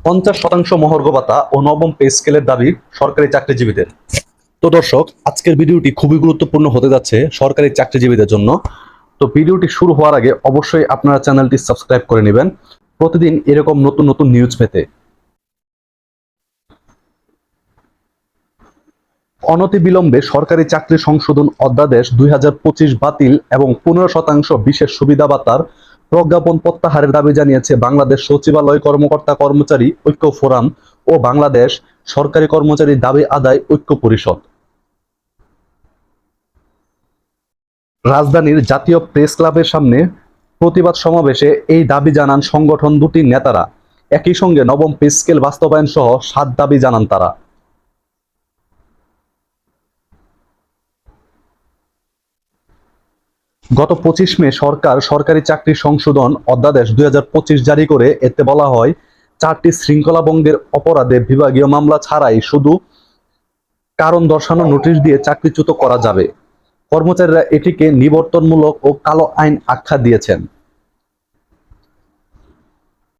50% মহার্ঘ ভাতা ও নবম পে স্কেলের দাবি সরকারি চাকরিজীবীদের। তো দর্শক, আজকের ভিডিওটি খুবই গুরুত্বপূর্ণ হতে যাচ্ছে সরকারি চাকরিজীবীদের জন্য। তো ভিডিওটি শুরু হওয়ার আগে অবশ্যই আপনারা চ্যানেলটি সাবস্ক্রাইব করে নেবেন প্রতিদিন এরকম নতুন নতুন নিউজ পেতে। অনতিবিলম্বে সরকারি চাকরি সংশোধন অধ্যাদেশ 2025 বাতিল এবং 15% বিশেষ সুবিধা ভাতার প্রজ্ঞাপন প্রত্যাহারের দাবি জানিয়েছে বাংলাদেশ সচিবালয় কর্মকর্তা কর্মচারী ঐক্য ফোরাম ও বাংলাদেশ সরকারি কর্মচারী দাবি আদায় ঐক্য পরিষদ। রাজধানীর জাতীয় প্রেস ক্লাবের সামনে প্রতিবাদ সমাবেশে এই দাবি জানান সংগঠন দুটির নেতারা। একই সঙ্গে নবম পে স্কেল বাস্তবায়ন সহ 7 দাবি জানান তারা। গত 25 মে সরকার সরকারি চাকরি সংশোধন অধ্যাদেশ 2025 জারি করে। এতে বলা হয়, 4টি শৃঙ্খলা ভঙ্গের অপরাধে বিভাগীয় মামলা ছাড়াই শুধু কারণ দর্শানো নোটিশ দিয়ে চাকরিচ্যুত করা যাবে। কর্মচারীরা এটিকে নিবর্তনমূলক ও কালো আইন আখ্যা দিয়েছেন।